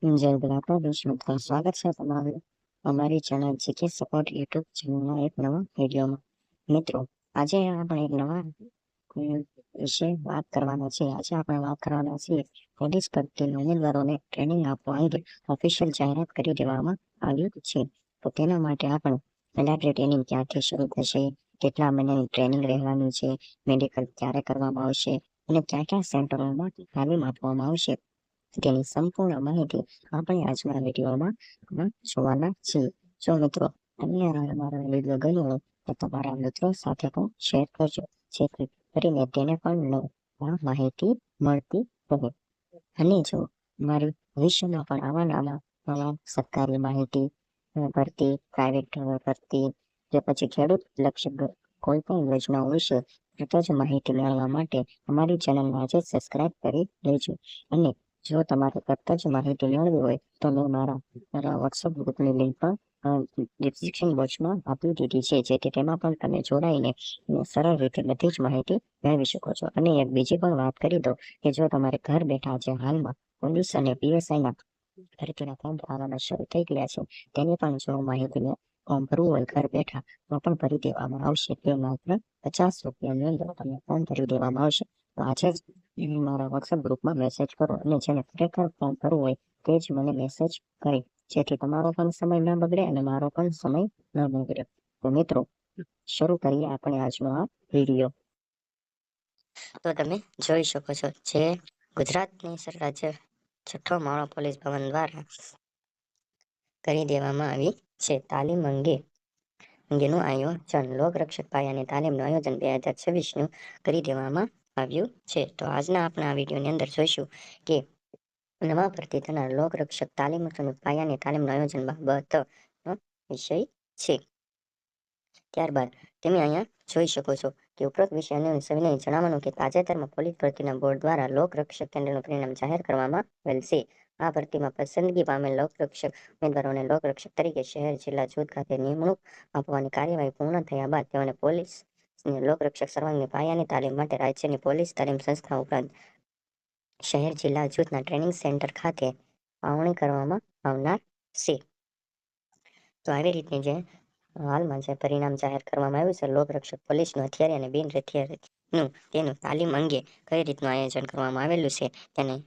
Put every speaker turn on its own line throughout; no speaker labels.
જય દ્વારકાધીશ મિત્રો, સ્વાગત છે તમારું અમારી ચેનલ જીકે સપોર્ટ યુટ્યુબ ચેનલના એક નવા વિડીયોમાં. મિત્રો, આજે આપણે એક નવા વિશે વાત કરવાના છીએ. આજે આપણે વાત કરવાના છીએ પોલીસ ભરતીના ઉમેદવારોને ટ્રેનિંગ આપવા અંગે ઓફિશિયલ જાહેરાત કરી દેવામાં આવ્યું છે. તો તેના માટે આપણે પહેલા ટ્રેનિંગ ક્યાંથી શરૂ થશે, કેટલા મહિનાની ટ્રેનિંગ રહેવાની છે, મેડિકલ ક્યારે કરવામાં આવશે અને ક્યાં ક્યાં સેન્ટરોમાં તાલીમ આપવામાં આવશે, તેની સંપૂર્ણ માહિતી આપણે આજના વિડીયોમાં જોવાના છીએ. જો મિત્રો તમને અમારો વિડીયો ગમ્યો હોય તો તમારા મિત્રો સાથે પણ શેર કરજો, જેથી કરીને તેને પણ માહિતી મળતી રહે. અને જો અમારી ભવિષ્યમાં પણ આવા નવા સરકારી માહિતી, ભરતી, પ્રાઇવેટ ભરતી કે પછી ખેડૂત લક્ષી કોઈ પણ યોજનાઓ વિશે તરત જ માહિતી મેળવવા માટે અમારી ચેનલને આજે સબસ્ક્રાઇબ કરી લેજો. અને જો તમારે તરત જ માહિતી મેળવવી હોય તો મેં મારા વોટ્સઅપ ગ્રુપની લિંક પણ ડિસ્ક્રિપ્શન બોક્સમાં આપી દીધી છે, જેથી તેમાં પણ તમે જોડાઈને સરળ રીતે બધી જ માહિતી મેળવી શકો છો. અને એક બીજી પણ વાત કરી દો કે જો તમારે ઘર બેઠા જે હાલમાં પોલીસ અને પીએસઆઈના ભરતીના ફોર્મ ભરવાના શરૂ થઈ ગયા છે, તેની પણ જો માહિતીને ફોર્મ ભરવું હોય ઘર બેઠા તો પણ ભરી દેવામાં આવશે. તે માત્ર ₹50ની અંદર તમને ફોર્મ ભરી દેવામાં આવશે. તો આજે જ મારા વોટ્સએપ ગ્રુપમાં મેસેજ કરો અને જેને ખરેખર ફોર્મ ભરવું હોય તે જ મને મેસેજ કરે, જેથી તમારો પણ સમય ન બગડે અને મારો પણ સમય ન બગડે. તો મિત્રો, શરૂ કરીએ આપણે આજનો આ વિડીયો.
તો તમે જોઈ શકો છો, જે ગુજરાતની રાજ્ય છઠ્ઠો માળો પોલીસ ભવન દ્વારા કરી દેવામાં આવી છે. તાલીમ અંગેનું આયોજન લોકરક્ષક પાયાની તાલીમનું આયોજન 2026નું કરી દેવામાં આવ્યું છે. તો આજના આપણા આ વિડીયોની અંદર જોઈશું કે નવા ભરતી થનાર લોકરક્ષક તાલીમાર્થીઓની પાયાની તાલીમનું આયોજન બાબતનો વિષય છે. ત્યારબાદ તમે અહીંયા જોઈ શકો છો કે ઉપરોક્ત વિશે અન્ય સવિનય જણાવવાનું કે તાજેતરમાં પોલીસ ભરતીના બોર્ડ દ્વારા લોકરક્ષક કેન્દ્રનું પરિણામ જાહેર કરવામાં આવેલ છે. આ ભરતીમાં પસંદગી પામેલ લોકરક્ષક ઉમેદવારોને લોકરક્ષક તરીકે શહેર, જિલ્લા, જૂથ ખાતે નિમણૂક આપવાની કાર્યવાહી પૂર્ણ થયા બાદ તેઓને પોલીસ લોકરક્ષક સર્વાંગી પાયાની તાલીમ માટે રાજ્યની પોલીસ તાલીમ સંસ્થા ઉપરાંત શહેર, જિલ્લા, જૂથના ટ્રેનિંગ સેન્ટર ખાતે ફાળવણી કરવામાં આવનાર છે. તો આવી રીતની જે હાલમાં જે પરિણામ જાહેર કરવામાં આવ્યું છે લોકરક્ષક પોલીસનું હથિયારી અને બિન હથિયારીનું તેનું તાલીમ અંગે કઈ રીતનું આયોજન કરવામાં આવેલું છે તેની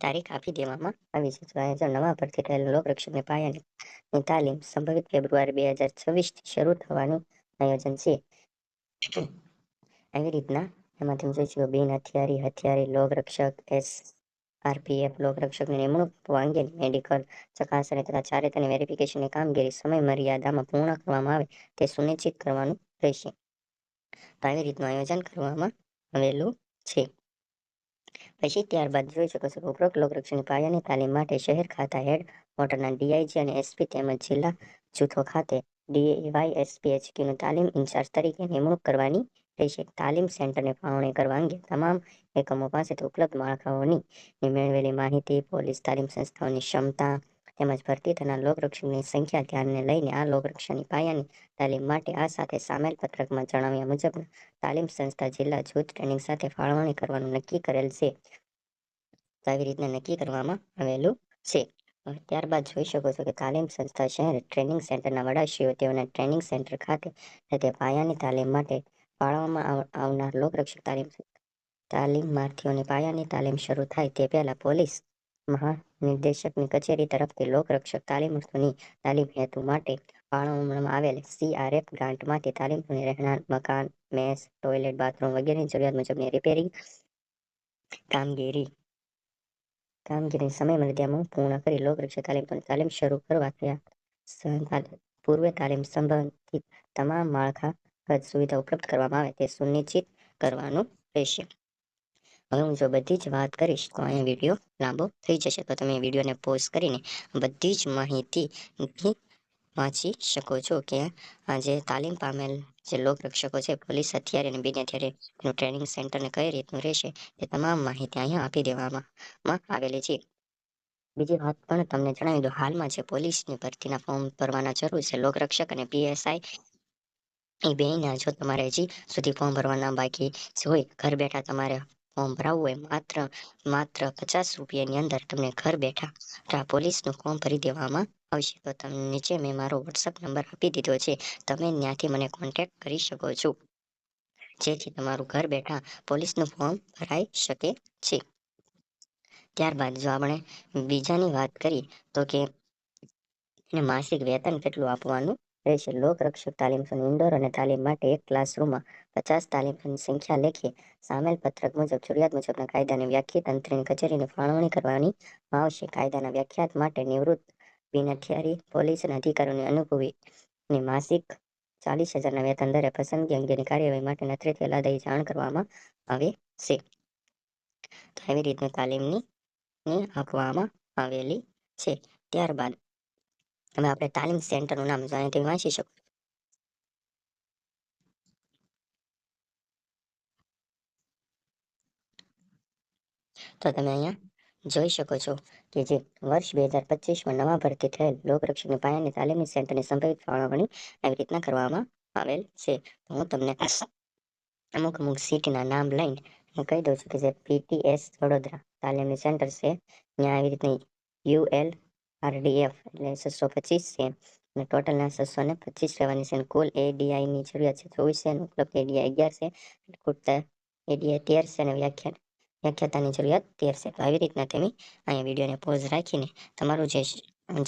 તારીખ આપી દેવામાં આવી છે. તો આયોજન નવા ભરતી થયેલ લોકરક્ષકની પાયાની તાલીમ સંભવિત ફેબ્રુઆરી 2026થી શરૂ થવાનું આયોજન છે. આવી રીતના એમાં તમે જોઈ શકો બિન હથિયારી, હથિયારી, લોકરક્ષક, આરપીએફ લોકરક્ષકની નિમણૂક અંગેની મેડિકલ ચકાસણી તથા ચારિત્ર્યની વેરિફિકેશનની કામગીરી સમય મર્યાદામાં પૂર્ણ કરવામાં આવે તે સુનિશ્ચિત કરવાનું રહેશે. તો આવી રીતનું આયોજન કરવામાં આવેલું છે. પછી ત્યારબાદ જોઈ શકો છો ઉપરોક્ત લોકરક્ષકની પાયાની તાલીમ માટે શહેર ખાતા હેડ ક્વાર્ટરના ડીઆઈજી અને એસપી તેમજ જિલ્લા જૂથો ખાતે ડીવાયએસપી તાલીમ ઇન્ચાર્જ તરીકે નિમણૂક કરવાની રહેશે. તાલીમ સેન્ટરને ફાળવણી કરવા અંગે તમામ એકમો પાસેથી ઉપલબ્ધ માળખાઓની મેળવેલી માહિતી, પોલીસ તાલીમ સંસ્થાઓની ક્ષમતા તેમજ ભરતી થનાર લોકરક્ષકની સંખ્યા ધ્યાને લઈને આ લોકરક્ષકની પાયાની તાલીમ માટે આ સાથે સામેલ પત્રકમાં જણાવ્યા મુજબ તાલીમ સંસ્થા જિલ્લા જૂથ ટ્રેનિંગ સાથે ફાળવણી કરવાનું નક્કી કરેલ છે. તો આવી રીતના નક્કી કરવામાં આવેલું છે. ત્યારબાદ જોઈ શકો છો કે તાલીમ સંસ્થા શહેર ટ્રેનિંગ સેન્ટરના વડાશ્રીઓ તેઓના ટ્રેનિંગ સેન્ટર ખાતે તે પાયાની તાલીમ માટે ફાળવવામાં આવનાર લોકરક્ષક તાલીમાર્થીઓની પાયાની તાલીમ શરૂ થાય તે પહેલા પોલીસ મહાનિર્દેશકની કચેરી તરફથી લોકરક્ષક તાલીમાર્થીઓની તાલીમ હેતુ માટે ફાળવવામાં આવેલ સીઆરએફ ગ્રાન્ટમાંથી તાલીમાર્થીઓને રહેણાંક, મકાન, મેસ, ટોયલેટ, બાથરૂમ વગેરેની જરૂરિયાત મુજબની રિપેરિંગ કામગીરી સમય મર્યાદામાં પૂર્ણ કરી લોકરક્ષક તાલીમાર્થીઓની તાલીમ શરૂ કરવા થયા પૂર્વે તાલીમ સંબંધિત તમામ માળખાગત સુવિધા ઉપલબ્ધ કરવામાં આવે તે સુનિશ્ચિત કરવાનું રહેશે. હવે હું જો બધી જ વાત કરીશ તો અહીંયા વિડીયો લાંબો થઈ જશે, તો તમે વિડીયોને પોઝ કરીને બધી જ માહિતી વાંચી શકો છો કે આ જે તાલીમ પામેલ જે લોકરક્ષકો છે પોલીસ હથિયારી અને બિન હથિયારીનું ટ્રેનિંગ સેન્ટરને કઈ રીતનું રહેશે તે તમામ માહિતી અહીંયા આપી દેવામાં આવેલી છે. બીજી વાત પણ તમને જણાવી દો, હાલમાં જે પોલીસની ભરતીના ફોર્મ ભરવાના શરૂ છે લોકરક્ષક અને પીએસઆઈ એ બેના જો તમારે હજી સુધી ફોર્મ ભરવાના બાકી હોય, ઘર બેઠા તમારે ફોર્મ ભરાવવું હોય માત્ર ₹50 અંદર તમને ઘર બેઠા પોલીસનું ફોર્મ ભરી દેવામાં આવશે. તો તમને નીચે મેં મારો WhatsApp નંબર આપી દીધો છે. તમે ત્યાંથી મને કોન્ટેક્ટ કરી શકો છો, જેથી તમારું ઘર બેઠા પોલીસનું ફોર્મ ભરાઈ શકે છે. ત્યારબાદ જો આપણે બીજાની વાત કરીએ તો કે એને માસિક વેતન કેટલું આપવાનું રહેશે. લોકરક્ષક તાલીમ ઇન્ડોર અને તાલીમ માટે એક ક્લાસરૂમમાં 50 તાલીમની સંખ્યા લેખે સામેલ પત્રક મુજબ જરૂરિયાત મુજબના કાયદાની વ્યાખ્યાત તંત્રની કચેરીને ફાળવણી કરવાની આવશે. કાયદાના વ્યાખ્યાત માટે નિવૃત્ત બિનહથિયારી પોલીસ અધિકારીઓની અનુભવીની માસિક 40,000ના વેતન દરે પસંદગી અંગેની કાર્યવાહી માટે નથરી થયેલા દઈ જાણ કરવામાં આવે છે. તો આવી રીતની તાલીમની આપવામાં આવેલી છે. ત્યારબાદ હવે આપણે તાલીમ સેન્ટરનું નામ અહીંથી વાંચી શકો. તો તમે અહીંયા જોઈ શકો છો કે જે વર્ષ 2025માં નવા ભરતી થયેલ લોકરક્ષકની પાયાની તાલીમી સેન્ટરની સંભવિત ફાળવણી આવી રીતના કરવામાં આવેલ છે. તો હું તમને અમુક સિટીના નામ લઈને હું કહી દઉં છું કે જે PTS વડોદરા તાલીમી સેન્ટર છે, ત્યાં આવી રીતની ULRDF એટલે 625 છે અને ટોટલના 625 રહેવાની છે. કુલ ADIની જરૂરિયાત છે 24 છે અને ઉપલબ્ધ ADI 11 છે, ખૂટતા ADI 13 છે અને વ્યાખ્યાતાની જરૂરિયાત 13 છે. તો આવી રીતના તમે અહીંયા વિડીયોને પોઝ રાખીને તમારું જે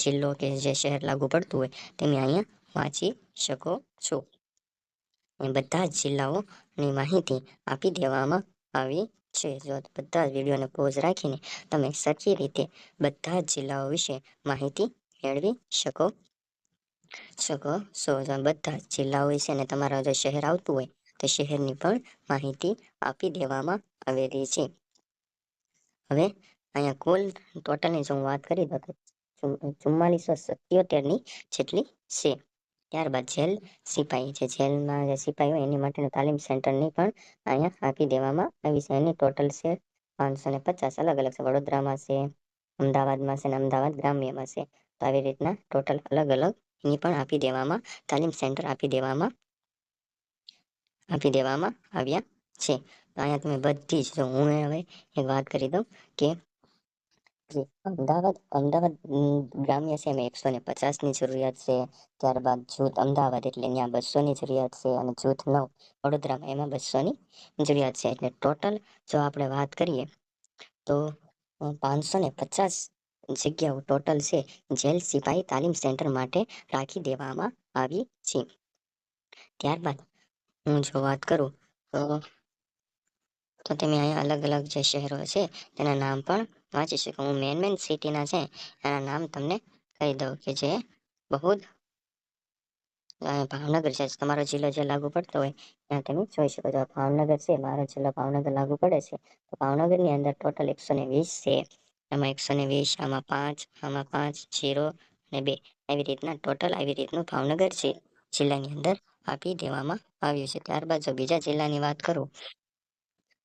જિલ્લો કે જે શહેર લાગુ પડતું હોય તમે અહીંયા વાંચી શકો છો. એ બધા જ જિલ્લાઓની માહિતી આપી દેવામાં આવી છે. જો બધા જ વિડીયોને પોઝ રાખીને તમે સરખી રીતે બધા જ જિલ્લાઓ વિશે માહિતી મેળવી શકો છો. બધા જ જિલ્લાઓ વિશે અને તમારા જે શહેર આવતું હોય તો શહેરની પણ માહિતી આપી દેવામાં આવેલી છે. હવે અહીંયા કુલ ટોટલની જો હું વાત કરી દઉં તો 4477ની જેટલી છે. ત્યારબાદ જેલ સિપાઈ, જે જેલમાં જે સિપાઈ હોય એની માટેનું તાલીમ સેન્ટરની પણ અહીંયા આપી દેવામાં આવી છે. એની ટોટલ છે 550 અલગ અલગ છે. વડોદરામાં છે, અમદાવાદમાં છે અને અમદાવાદ ગ્રામ્યમાં છે. તો આવી રીતના ટોટલ અલગ અલગ એની પણ આપી દેવામાં તાલીમ સેન્ટર આપી દેવામાં આવ્યા છે. તો અહીંયા તમે બધી જ જો હું હવે એક વાત કરી દઉં કે જે અમદાવાદ ગ્રામ્ય છે એમાં 150ની જરૂરિયાત છે. ત્યારબાદ જૂથ અમદાવાદ એટલે ત્યાં 200ની જરૂરિયાત છે અને જૂથ 9 વડોદરામાં એમાં 200ની જરૂરિયાત છે. એટલે ટોટલ જો આપણે વાત કરીએ તો 550 જગ્યાઓ ટોટલ છે જેલ સિપાઈ તાલીમ સેન્ટર માટે રાખી દેવામાં આવી છે. ત્યારબાદ હું જો વાત કરું તો તમે અહીંયા અલગ અલગ જે શહેરો છે તેના નામ પણ વાંચી શકો. હું મેન સિટીના છે એના નામ તમને કહી દઉં કે જે બહુ ભાવનગર છે. તમારો જિલ્લો જે લાગુ પડતો હોય ત્યાં તમે જોઈ શકો છો. ભાવનગર છે, મારો જિલ્લો ભાવનગર લાગુ પડે છે. તો ભાવનગરની અંદર ટોટલ 120 છે. આમાં 120, આમાં 5, આમાં 5, 0 અને 2 એવી રીતના ટોટલ આવી રીતનું ભાવનગર છે જિલ્લાની અંદર આપી દેવામાં આવ્યું છે. ત્યારબાદ જો બીજા જિલ્લાની વાત કરું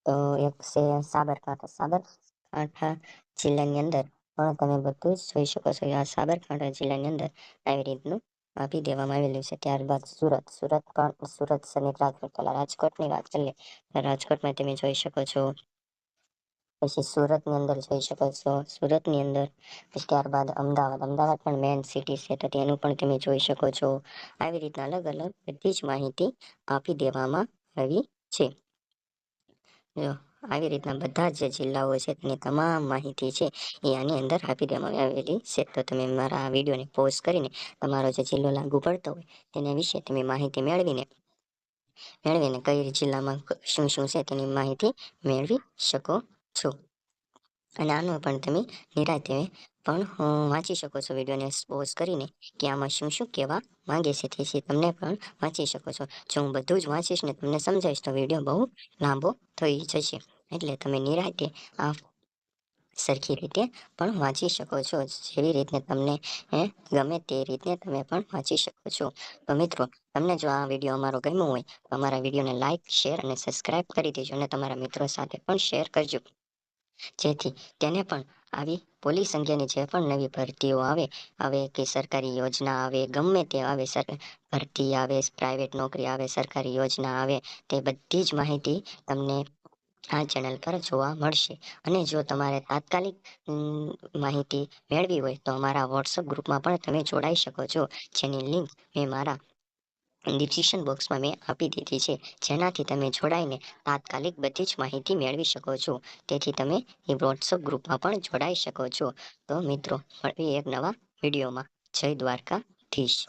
તો એક છે સાબરકાંઠા જિલ્લાની અંદર પણ તમે બધું જ જોઈ શકો છો. આ સાબરકાંઠા જિલ્લાની અંદર આવી રીતનું આપી દેવામાં આવેલું છે. ત્યારબાદ સુરત સનિત રાજકોટની વાત કરીએ તો રાજકોટમાં તમે જોઈ શકો છો. પછી સુરતની અંદર જોઈ શકો છો, સુરતની અંદર. પછી ત્યારબાદ અમદાવાદ પણ મેન સિટી છે તો તેનું પણ તમે જોઈ શકો છો. આવી રીતના અલગ અલગ બધી જ માહિતી આપી દેવામાં આવી છે. જો આવી રીતના બધા જે જિલ્લાઓ છે તેની તમામ માહિતી છે એ આની અંદર આપી દેવામાં આવેલી છે. તો તમે મારા આ વિડીયોને પોઝ કરીને તમારો જે જિલ્લો લાગુ પડતો હોય તેના વિશે તમે માહિતી મેળવીને કઈ જિલ્લામાં શું શું છે તેની માહિતી મેળવી શકો છો. અને આનો પણ તમે નિરાંતે પણ વાંચી શકો છો વિડીયોને પોઝ કરીને કે આમાં શું શું કહેવા માંગે છે તેથી તમને પણ વાંચી શકો છો. જો હું બધું જ વાંચીશ ને તમને સમજાવીશ તો વિડીયો બહુ લાંબો થઈ જશે. એટલે તમે નિરાંતે આ સરખી રીતે પણ વાંચી શકો છો. જેવી રીતને તમને ગમે તે રીતે તમે પણ વાંચી શકો છો. તો મિત્રો તમને જો આ વિડીયો અમારો ગમ્યો હોય તો અમારા વિડીયોને લાઇક, શેર અને સબસ્ક્રાઇબ કરી દેજો અને તમારા મિત્રો સાથે પણ શેર કરજો, જેથી તેને પણ આવી પોલીસ અંગેની જે પણ નવી ભરતીઓ આવે કે સરકારી યોજના આવે, ગમે તે આવે, ભરતી આવે, પ્રાઇવેટ નોકરી આવે, સરકારી યોજના આવે, તે બધી જ માહિતી તમને આ ચેનલ પર જોવા મળશે. અને જો તમારે તાત્કાલિક માહિતી મેળવી હોય તો અમારા વોટ્સઅપ ગ્રુપમાં પણ તમે જોડાઈ શકો છો, જેની લિંક મેં મારા ડિસ્ક્રિપ્શન બોક્સમાં મેં આપી દીધી છે, જેનાથી તમે જોડાઈને તાત્કાલિક બધી જ માહિતી મેળવી શકો છો. તેથી તમે એ વોટ્સઅપ ગ્રુપમાં પણ જોડાઈ શકો છો. તો મિત્રો મળીએ એક નવા વિડીયોમાં. જય દ્વારકાધીશ.